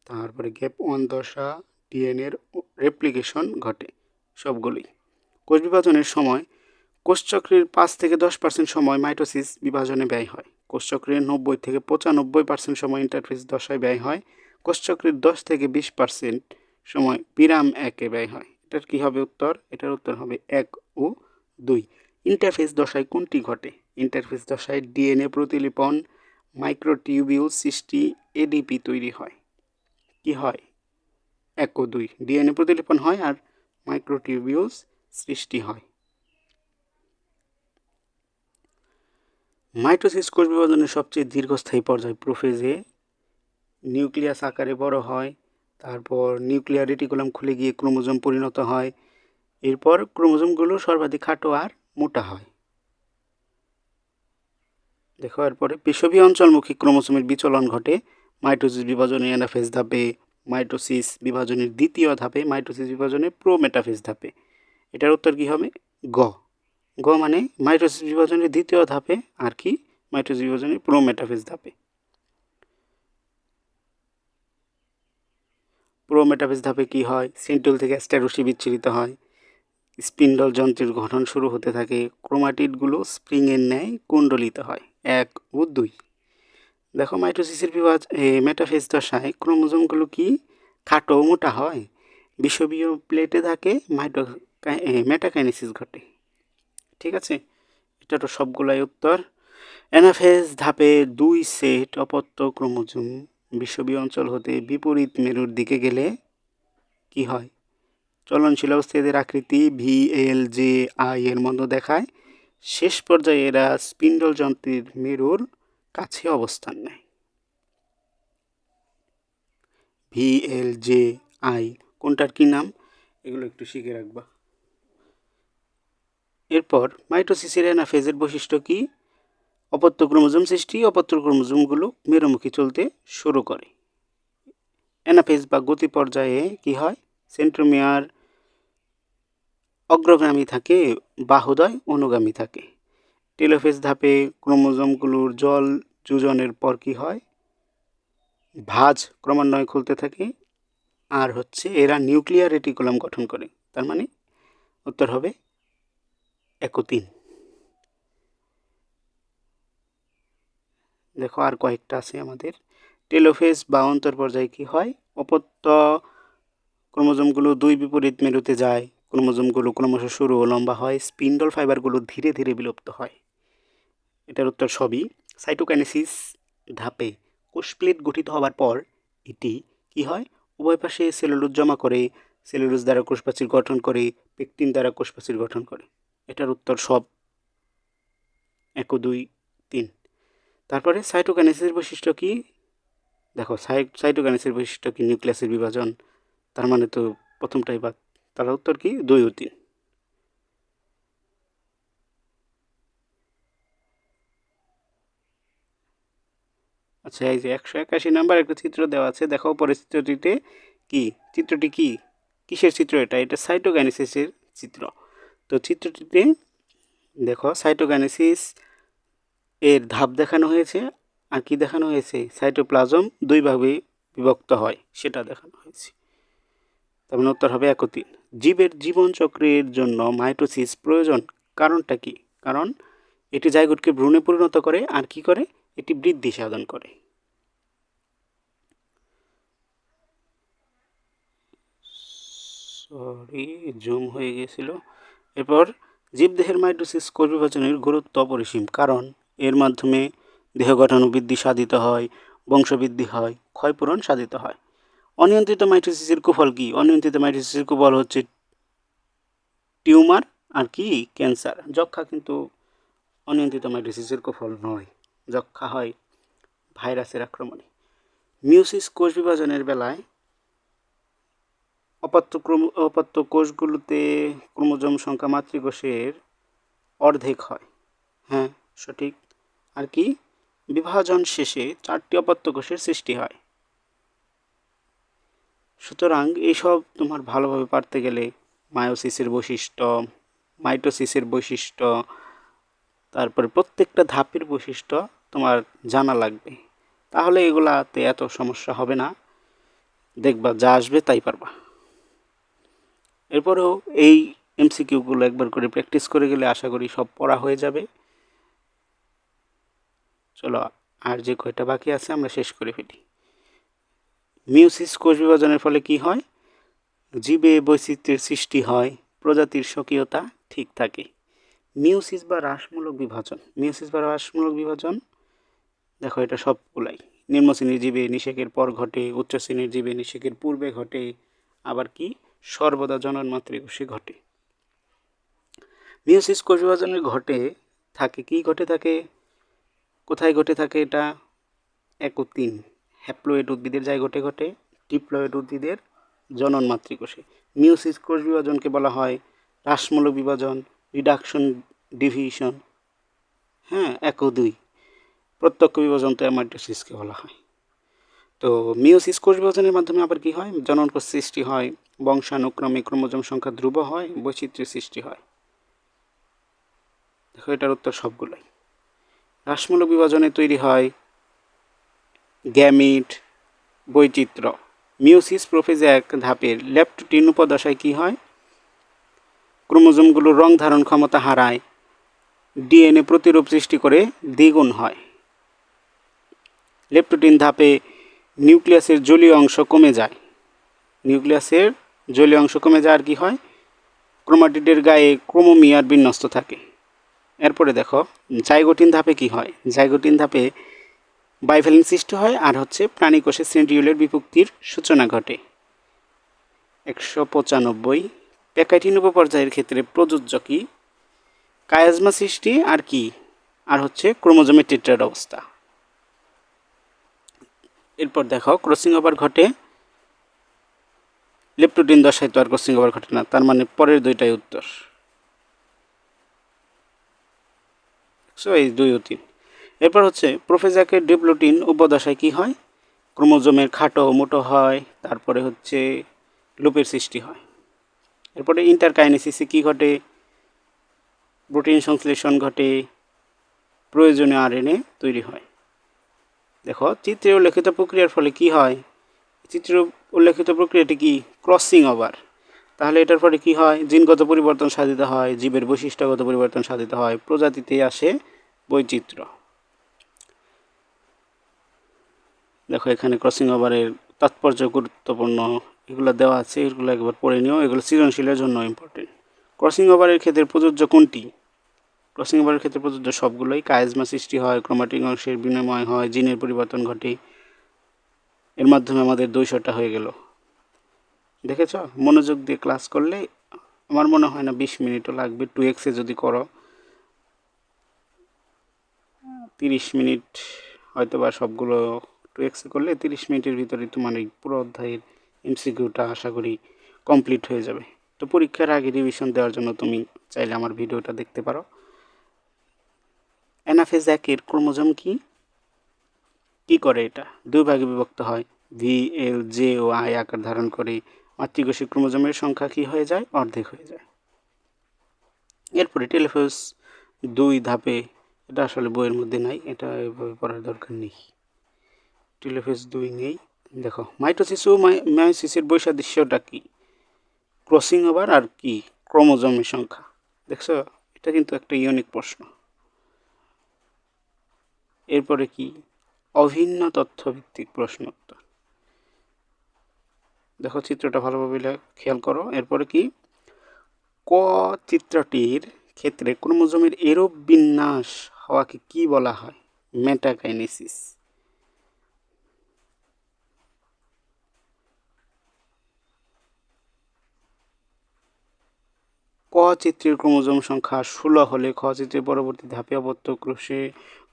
তারপরে গ্যাপ 1 দশা ডিএনএর রেপ্লিকেশন ঘটে, সবগুলোই। কোষ বিভাজনের সময় কোষচক্রের 5 থেকে 10% সময় মাইটোসিস বিভাজনে ব্যয় হয়। কোষচক্রের 90 থেকে 95% সময় ইন্টারফেজ দশায় ব্যয় হয়। কোষচক্রের 10 থেকে 20% সময় বিরাম 1-এ ব্যয় হয়। এটার কি হবে উত্তর? এটার উত্তর হবে 1 ও 2। ইন্টারফেজ দশায় কোনটি ঘটে? ইন্টারফেজ দশায় ডিএনএ প্রতিলিপন, মাইক্রোটিউবিউল সৃষ্টি, এডিপি তৈরি হয়। কি হয়? 1 ও 2। ডিএনএ প্রতিলিপন হয় আর মাইক্রোটিউবিউলস সৃষ্টি হয়। মাইটোসিস কোষ বিভাজনের সবচেয়ে দীর্ঘস্থায়ী পর্যায় প্রোফেজে। নিউক্লিয়াস আকারে বড় হয়, তারপর নিউক্লিয়ার রেটিকুলাম খুলে গিয়ে ক্রোমোজোম পরিণত হয়, এরপর ক্রোমোজোমগুলো সর্বাধিক খাটো আর মোটা হয়। দেখো এরপরে বিষুবীয় অঞ্চলমুখী ক্রোমোজোমের বিচলন ঘটে মাইটোসিস বিভাজনের অ্যানাফেজ ধাপে, মাইটোসিস বিভাজনের দ্বিতীয় ধাপে, মাইটোসিস বিভাজনের প্রোমেটাফেজ ধাপে। এটার উত্তর কি হবে? গ। গ মানে মাইটোসিস বিভাজনের দ্বিতীয় ধাপে, আর কি? মাইটোসিস বিভাজনের প্রোমেটাফেজ ধাপে। প্রোমেটাফেজ ধাপে কি হয়? সেন্ট্রিওল থেকে অ্যাস্টার রশ্মি বিচ্ছুরিত হয়, স্পিন্ডল যন্ত্রের গঠন শুরু হতে থাকে, ক্রোমাটিডগুলো স্প্রিংয়ের ন্যায় কুণ্ডলিত হয়। 1 ও 2। দেখো মাইটোসিসের মেটাফেজ দশায় ক্রোমোজোমগুলো কি খাটো ও মোটা হয়, বিষুবীয় প্লেটে থাকে, মেটাকাইনেসিস ঘটে। ঠিক আছে, এটা তো সবগুলাই উত্তর। অ্যানাফেজ ধাপে 2 সেট অপত্য ক্রোমোজোম বিষুবীয় অঞ্চল হতে বিপরীত মেরুর দিকে গেলে কি হয়? চলনশীল অবস্থায় এদের আকৃতি VLJ-I এর মতো দেখায়। শেষ পর্যায়ে এরা স্পিন্ডল যন্ত্রের মেরুর কাছে অবস্থান নেয়। VLJ-I কোনটার কি নাম? এগুলো একটু শিখে রাখবা। এরপর মাইটোসিসের অ্যানাফেজের বৈশিষ্ট্য কি? অপত্য ক্রোমোজোম সৃষ্টি, অপত্য ক্রোমোজোমগুলো মেরুমুখী চলতে শুরু করে। অ্যানাফেজ বা গতি পর্যায়ে কি হয়? সেন্ট্রোমিয়ার অগ্রগামী থাকে, বাহুদ্বয় অনুগামী থাকে। টেলোফেজ ধাপে ক্রোমোজোমগুলোর জল যোজনের পর কি হয়, ভাঁজ ক্রমান্বয়ে খুলতে থাকে, আর হচ্ছে এরা নিউক্লিয়ার রেটিকুলাম গঠন করে। তার মানে উত্তর হবে 1 ও 3। দেখো আর কয়েকটা আছে আমাদের। টেলোফেজ বা অন্তর পর্যায়ে কি হয়, অপত্য ক্রোমোজোমগুলো 2 বিপরীত মেরুতে যায়, ক্রোমোজোমগুলো ক্রমশ সরু ও লম্বা হয়, স্পিন্ডল ফাইবারগুলো ধীরে ধীরে বিলুপ্ত হয়। এটার উত্তর সবই। সাইটোকাইনেসিস ধাপে কোষ প্লেট গঠিত হবার পর এটি কি হয়, উভয় পাশে সেলুলোজ জমা করে, সেলুলোজ দ্বারা কোষপ্রাচীর গঠন করে, পেকটিন দ্বারা কোষপ্রাচীর গঠন করে। এটার উত্তর সব 1 ও 2, 3। তারপরে সাইটোকাইনেসিসের বৈশিষ্ট্য কি, দেখো সাইটোকাইনেসিসের বৈশিষ্ট্য কি, নিউক্লিয়াসের বিভাজন। তার মানে তো প্রথমটাই বাদ, তার উত্তর কি 2 ও 3। আচ্ছা, এই যে 181 নাম্বার একটা চিত্র দেওয়া আছে, দেখো পরিস্থিতিতে কি, চিত্রটি কি, কিসের চিত্র, এটা সাইটোকাইনেসিসের চিত্র। তো চিত্রটিতে দেখো সাইটোকাইনেসিস এর ধাপ দেখানো হয়েছে, আর কি দেখানো হয়েছে, সাইটোপ্লাজম 2 ভাগে বিভক্ত হয় সেটা দেখানো হয়েছে। তার মানে উত্তর হবে 1 ও 3। জীবের জীবনচক্রের জন্য মাইটোসিস প্রয়োজন, কারণটা কি, কারণ এটি জাইগোটকে ভ্রূণে পরিণত করে, আর কি করে, এটি বৃদ্ধি সাধন করে। সরি, জুম হয়ে গেছিল। এরপর জীবদেহের মাইটোসিস কোষ বিভাজনের গুরুত্ব অপরিসীম, কারণ এর মাধ্যমে দেহ গঠন ও বৃদ্ধি সাধিত হয়, বংশবৃদ্ধি হয়, ক্ষয়পূরণ সাধিত হয়। অনিয়ন্ত্রিত মাইটোসিসের কুফল কি, অনিয়ন্ত্রিত মাইটোসিসের কুফল হচ্ছে টিউমার আর কি, ক্যান্সার। যক্ষা কিন্তু অনিয়ন্ত্রিত মাইটোসিসের কুফল নয়, যক্ষা হয় ভাইরাসের আক্রমণে। মিওসিস কোষ বিভাজনের বেলায় অপত্য কোষগুলোতে ক্রোমোজোম সংখ্যা মাতৃকোষের অর্ধেক হয়। হ্যাঁ, সঠিক। আর কি, বিভাজন শেষে 4টি অপত্য কোষের সৃষ্টি হয়। সুতরাং এইসব তোমার ভালোভাবে পারতে গেলে মায়োসিসের বৈশিষ্ট্য, মাইটোসিসের বৈশিষ্ট্য, তারপরে প্রত্যেকটা ধাপের বৈশিষ্ট্য তোমার জানা লাগবে, তাহলে এগুলাতে এত সমস্যা হবে না, দেখবা যা আসবে তাই পারবা। এরপরেও এই এমসিকিউগুলো একবার করে প্র্যাকটিস করে গেলে আশা করি সব পড়া হয়ে যাবে। চলো আর যে কয়টা বাকি আছে আমরা শেষ করে ফেলি। মিওসিস কোষ বিভাজনের ফলে কি হয়, জীবে বৈচিত্র্যের সৃষ্টি হয়, প্রজাতির স্বকীয়তা ঠিক থাকে। মিওসিস বা হ্রাসমূলক বিভাজন, মিওসিস বা হ্রাসমূলক বিভাজন দেখো এটা সবগুলাই নিম্ন শ্রেণীর জীবে নিষেকের পর ঘটে, উচ্চ শ্রেণীর জীবে নিষেকের পূর্বে ঘটে, আবার কি সর্বদা জনন মাতৃকোষে ঘটে। মিওসিস কোষ বিভাজনের ঘটে থাকে, কি ঘটে থাকে, কোথায় ঘটে থাকে, এটা 1 ও 3। হ্যাপ্লয়েড উদ্ভিদের জাইগোটে ঘটে, ডিপ্লয়েড উদ্ভিদের জনন মাতৃকোষে। মিওসিস কোষ বিভাজনকে বলা হয় হ্রাসমূলক বিভাজন, রিডাকশন ডিভিশন। হ্যাঁ, 1 ও 2। প্রত্যক্ষ বিভাজন তো মাইটোসিসকে বলা হয়। তো মিওসিস কোষ বিভাজনের মাধ্যমে আবার কি হয়, জনন কোষ সৃষ্টি হয়, বংশানুক্রমে ক্রোমোজোম সংখ্যা ধ্রুব হয়, বৈচিত্র্যের সৃষ্টি হয়। দেখো এটার উত্তর সবগুলোই। হ্রাসমূলক বিভাজনে তৈরি হয় গ্যামিট, বৈচিত্র্য। মিওসিস প্রোফেজ 1 ধাপের লেপ্টোটিন উপদশায় কি হয়, ক্রোমোজোমগুলোর রং ধারণ ক্ষমতা হারায়, ডিএনএ প্রতিরূপ সৃষ্টি করে দ্বিগুণ হয়। লেপ্টোটিন ধাপে নিউক্লিয়াসের জলীয় অংশ কমে যায়, নিউক্লিয়াসের জলীয় অংশ কমে যায়, আর কি হয়, ক্রোমাটিডের গায়ে ক্রোমোমিয়ার বিন্যস্ত থাকে। এরপরে দেখো জাইগোটিন ধাপে কি হয়, জাইগোটিন ধাপে বাইভ্যালেন্স সৃষ্টি হয়, আর হচ্ছে প্রাণীকোষে সেন্ট্রিওলের বিভক্তির সূচনা ঘটে। 195 প্যাকাইটিন উপপর্যায়ের ক্ষেত্রে প্রযোজ্য কি, কায়াজমা সৃষ্টি, আর কি, আর হচ্ছে ক্রোমোজোমের টেট্রাড অবস্থা। এরপর দেখো ক্রসিং ওভার ঘটে, লেপ্টোটিন দশায় তো আর ক্রসিং ওভার ঘটে না, তার মানে পরের দুইটাই উত্তর। এই 2 ও 3। এরপর হচ্ছে প্রোফেজাকের ডিপ্লোটিন উপদশায় কি হয়, ক্রোমোজোমের খাটো মোটো হয়, তারপরে হচ্ছে লুপের সৃষ্টি হয়। এরপরে ইন্টারকাইনেসিসে কী ঘটে? প্রোটিন সংশ্লেষণ ঘটে, প্রয়োজনীয় আরএনএ তৈরি হয়। দেখো চিত্রে উল্লেখিত প্রক্রিয়ার ফলে কি হয়? চিত্রে উল্লেখিত প্রক্রিয়াটি কি? Crossing over. তাহলে এটার ফলে কি হয়? জিনগত পরিবর্তন সাধিত হয়, জীবের বৈশিষ্ট্যগত পরিবর্তন সাধিত হয়, প্রজাতিতে আসে বৈচিত্র্য। দেখো এখানে ক্রসিং ওভারের তাৎপর্য গুরুত্বপূর্ণ এগুলো দেওয়া আছে, এগুলো একবার পড়ে নিও, এগুলো সৃজনশীলের জন্য ইম্পর্টেন্ট। ক্রসিং ওভারের ক্ষেত্রে প্রযোজ্য কোনটি? ক্রসিং ওভারের ক্ষেত্রে প্রযোজ্য সবগুলোই। কায়েজমা সৃষ্টি হয়, ক্রোমাটিক অংশের বিনিময় হয়, জিনের পরিবর্তন ঘটে, এর মাধ্যমে আমাদের 200টা হয়ে গেল। দেখেছ? মনোযোগ দিয়ে ক্লাস করলে আমার মনে হয় না 20 মিনিটও লাগবে। 2x যদি করো 30 মিনিট হয়তো বা সবগুলো 2x করলে 30 মিনিটের ভিতরে তোমার এই পুরো অধ্যায়ের এমসিকিউটা আশা করি কমপ্লিট হয়ে যাবে। তো পরীক্ষার আগে রিভিশন দেওয়ার জন্য তুমি চাইলে আমার ভিডিওটা দেখতে পারো। অ্যানাফেজ 1-এর ক্রোমোজোম কি করে? এটা 2 ভাগে বিভক্ত হয়, ভি, এল, জে ও আই আকার ধারণ করে। মাতৃকোষী ক্রোমোজোমের সংখ্যা কি হয়ে যায়? অর্ধেক হয়ে যায়। এরপরে টেলোফেজ 2 ধাপে, এটা আসলে বইয়ের মধ্যে নাই, এটা এভাবে পড়ার দরকার নেই। টেলোফেজ 2 নেই। দেখো মাইটোসিস ও মায়োসিসের বৈসাদৃশ্যটা কি? ক্রসিং ওভার আর কি? ক্রোমোজোমের সংখ্যা। দেখছো, এটা কিন্তু একটা ইউনিক প্রশ্ন। এরপরে কি? অভিন্ন তথ্যভিত্তিক প্রশ্ন উত্তর। দেখো চিত্রটা ভালোভাবে খেয়াল করো। এরপরে কি? ক চিত্রটির ক্ষেত্রে ক্রোমোজোমের এরূপ বিন্যাস হওয়াকে কি বলা হয়? মেটাকাইনেসিস। ক চিত্রের ক্রোমোজোম সংখ্যা 16 হলে খ চিত্রের পরবর্তী ধাপে আবদ্ধ কোষে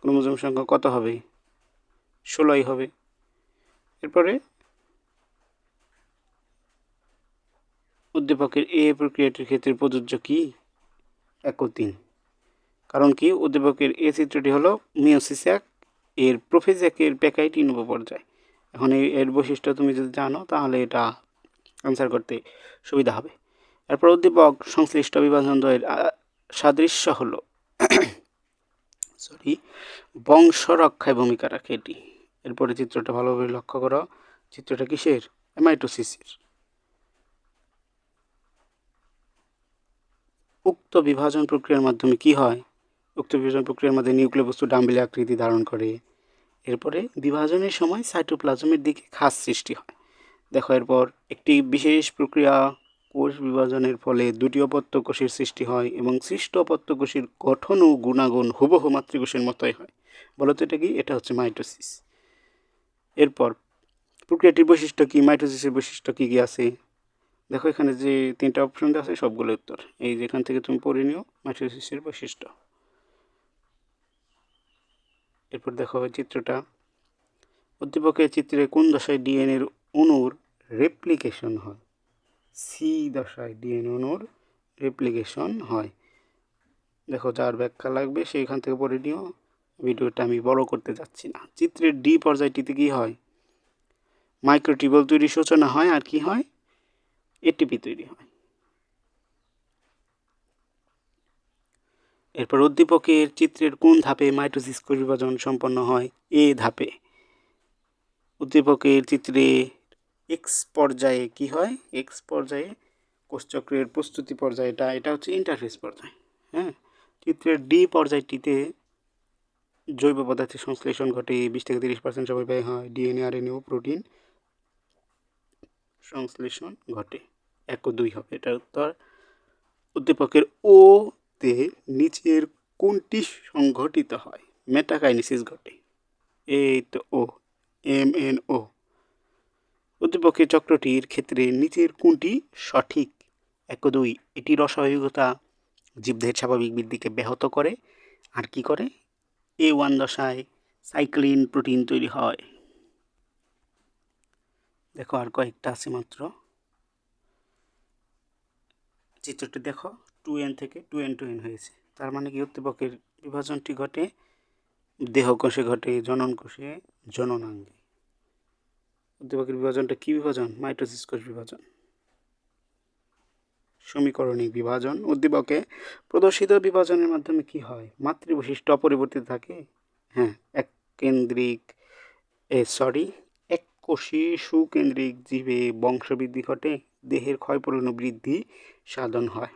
ক্রোমোজোম সংখ্যা কত হবে? 16ই হবে। এরপরে উদ্দীপকের এ প্রক্রিয়াটির ক্ষেত্রে প্রযোজ্য কি? 1 ও 3। কারণ কি? উদ্দীপকের এ চিত্রটি হলো মিওসিস 1, এর প্রোফেজ 1-এর প্যাকাইটিন উপপর্যায়। এখন এর বৈশিষ্ট্য তুমি যদি জানো তাহলে এটা আনসার করতে সুবিধা হবে। এরপর উদ্দীপক সংশ্লিষ্ট বিভাজন দ্বয়ের সাদৃশ্য হলো বংশ রক্ষায় ভূমিকা রাখে এটি। এরপরে চিত্রটা ভালোভাবে লক্ষ্য করো। চিত্রটা কিসের? মাইটোসিসের। উক্ত বিভাজন প্রক্রিয়ার মাধ্যমে কি হয়? উক্ত বিভাজন প্রক্রিয়ার মাধ্যমে নিউক্লিয় বস্তু ডাম্বেল আকৃতি ধারণ করে। এরপরে বিভাজনের সময় সাইটোপ্লাজমের দিকে খাস সৃষ্টি হয়। দেখো এরপর একটি বিশেষ প্রক্রিয়া কোষ বিভাজনের ফলে 2টি অপত্য কোষের সৃষ্টি হয় এবং সৃষ্ট অপত্য কোষের গঠন ও গুণাগুণ হুবহু মাতৃকোষের মতোই হয়। বলো তো এটা কি? এটা হচ্ছে মাইটোসিস। এরপর প্রক্রিয়াটির বৈশিষ্ট্য কি? মাইটোসিসের বৈশিষ্ট্য কী কী আছে? দেখো এখানে যে 3টা অপশন আছে সবগুলো উত্তর, এই যেখান থেকে তুমি পড়ে নিও মাইটোসিসের বৈশিষ্ট্য। এরপর দেখো চিত্রটা। উদ্দীপকের চিত্রে কোন দশায় ডিএনএর অণুর রেপ্লিকেশন হয়? সি দশায় ডিএনএ অণুর রেপ্লিকেশন হয়। দেখো যার ব্যাখ্যা লাগবে সেইখান থেকে পড়ে নিও, ভিডিওটা আমি বড় করতে যাচ্ছি না। চিত্রের ডি পর্যায়টিতে কি হয়? মাইক্রোটিউবুল তৈরির সূচনা হয় আর কি হয়? এটিপি তৈরি হয়। এরপর উদ্দীপকের চিত্রের কোন ধাপে মাইটোসিস কোষ বিভাজন সম্পন্ন হয়? এ ধাপে। উদ্দীপকের চিত্রে এক্স পর্যায়ে কি হয়? এক্স পর্যায়ে কোষচক্রের প্রস্তুতি পর্যায়টা, এটা হচ্ছে ইন্টারফেস পর্যায়। হ্যাঁ, চিত্রের ডি পর্যায়টিতে জৈব পদার্থের সংশ্লেষণ ঘটে, 20 থেকে 30% সময় ব্যয় হয়, ডিএনএ আরএনএ ও প্রোটিন সংশ্লেষণ ঘটে। 1 ও 2 হবে এটার উত্তর। উদ্দীপকের ও তে নিচের কোনটি সংঘটিত হয়? মেটাকাইনেসিস ঘটে। এই তো ও, MNO। উদ্দীপকের চক্রটির ক্ষেত্রে নিচের কোনটি সঠিক? 1 ও 2। এটির অস্বাভাবিকতা জীবদেহের স্বাভাবিক বৃদ্ধিকে ব্যাহত করে। আর কি করে? A1 দশায় সাইক্লিন প্রোটিন তৈরি হয়। দেখো আর কয়েকটা আছে মাত্র। চিত্রটি দেখো 2n থেকে 2n হয়েছে, তার মানে কি? উদ্দীপকের বিভাজনটি ঘটে দেহকোষে, ঘটে জনন কোষে, জননাঙ্গে। উদ্দীপকের বিভাজনটা কি বিভাজন? মাইটোসিস কোষ বিভাজন। সমীকরণিক বিভাজন। উদ্দীপকে প্রদর্শিত বিভাজনের মাধ্যমে কি হয়? মাতৃবৈশিষ্ট্য অপরিবর্তিত থাকে। হ্যাঁ, এককোষী সুকেন্দ্রিক জীবে বংশবৃদ্ধি ঘটে, দেহের ক্ষয়পূরণ ও বৃদ্ধি সাধন হয়।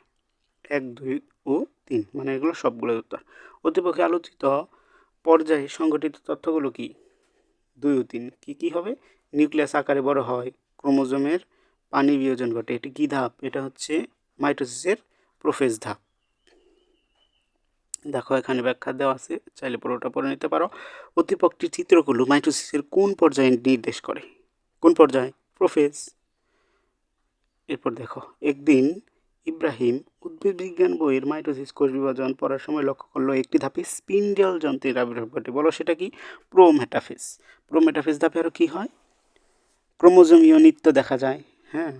1, 2 ও 3 মানে এগুলো সবগুলো উত্তর। উদ্দীপকে আলোচিত পর্যায়ে সংঘটিত তথ্যগুলো কি? 2 ও 3 কি হবে? নিউক্লিয়াস আকারে বড় হয়, ক্রোমোজোমের পানি বিয়োজন ঘটে। এটি কি ধাপ? এটা হচ্ছে মাইটোসিসের প্রোফেজ ধাপ। দেখো এখানে ব্যাখ্যা দেওয়া আছে, চাইলে পুরোটা পড়ে নিতে পারো। উদ্দীপকটির চিত্রগুলো মাইটোসিসের কোন পর্যায়ে নির্দেশ করে? কোন পর্যায়ে? প্রোফেজ। এরপর দেখো, একদিন ইব্রাহিম উদ্ভিদ বিজ্ঞান বইয়ের মাইটোসিস কোষ বিভাজন পড়ার সময় লক্ষ্য করলো একটি ধাপে স্পিন্ডল যন্ত্রের আবির্ভাব ঘটে। বলো সেটা কি? প্রোমেটাফেজ। প্রোমেটাফেজ ধাপে আরও কি হয়? ক্রোমোজোমীয় নৃত্য দেখা যায়। হ্যাঁ,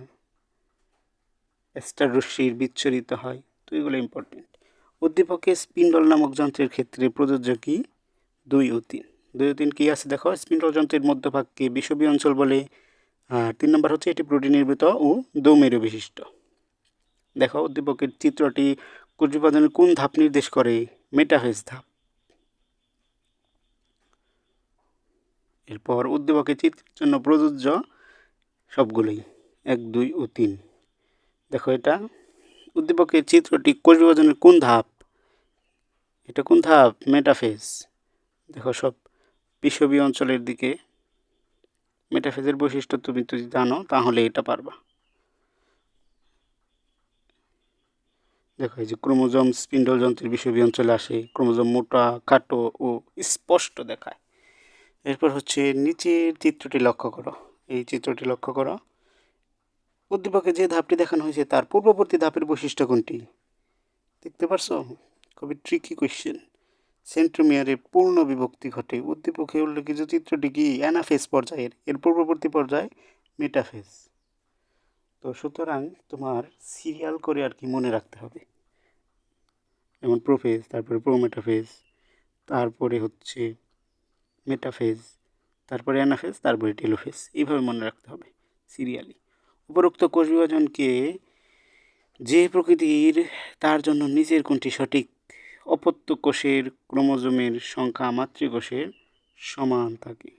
স্টার রশ্মির বিচ্ছুরিত হয়। তো এগুলো ইম্পর্টেন্ট। উদ্দীপকে স্পিন্ডল নামক যন্ত্রের ক্ষেত্রে প্রযোজ্য কি? 2 ও 3। 2 ও 3 কি আছে দেখো? স্পিন্ডল যন্ত্রের মধ্যভাগকে বিষুবীয় অঞ্চল বলে। আর 3 নম্বর হচ্ছে এটি প্রোটিন নির্মিত ও দোমেরু বিশিষ্ট। দেখো উদ্দীপকের চিত্রটি কোষ বিভাজনের কোন ধাপ নির্দেশ করে? মেটাফেজ ধাপ। এরপর উদ্দীপকের চিত্রের জন্য প্রযোজ্য সবগুলোই 1, 2 ও 3। দেখো এটা উদ্দীপকের চিত্রটি কোষ বিভাজনের কোন ধাপ? এটা কোন ধাপ? মেটাফেজ। দেখো সব বিষুবীয় অঞ্চলের দিকে। মেটাফেজের বৈশিষ্ট্য তুমি যদি জানো তাহলে এটা পারবা। দেখো এই যে ক্রোমোজোম স্পিন্ডল যন্ত্রের বিষুবীয় অঞ্চলে আসে, ক্রোমোজোম মোটা, খাটো ও স্পষ্ট দেখায়। এরপর হচ্ছে নিচের চিত্রটি লক্ষ্য করো। এই চিত্রটি লক্ষ্য করো। উদ্দীপকে যে ধাপটি দেখানো হয়েছে তার পূর্ববর্তী ধাপের বৈশিষ্ট্য কোনটি? দেখতে পারছো? খুবই ট্রিকি কোয়েশ্চেন। সেন্ট্রোমিয়ারের পূর্ণ বিভক্তি ঘটে। উদ্দীপকে উল্লেখিত চিত্রটি কি? অ্যানাফেজ পর্যায়ের। এর পূর্ববর্তী পর্যায় মেটাফেজ। তো সুতরাং তোমার সিরিয়াল করে আর কি মনে রাখতে হবে, যেমন প্রোফেজ, তারপরে প্রোমেটাফেজ, তারপরে হচ্ছে মেটাফেজ, তারপরে অ্যানাফেজ, তারপরে টেলোফেজ। এইভাবে মনে রাখতে হবে সিরিয়ালি। উপরোক্ত কোষ বিভাজনকে যে প্রকৃতির তার জন্য নিচের কোনটি সঠিক? অপত্য কোষের ক্রোমোজোমের সংখ্যা মাতৃকোষের সমান থাকে।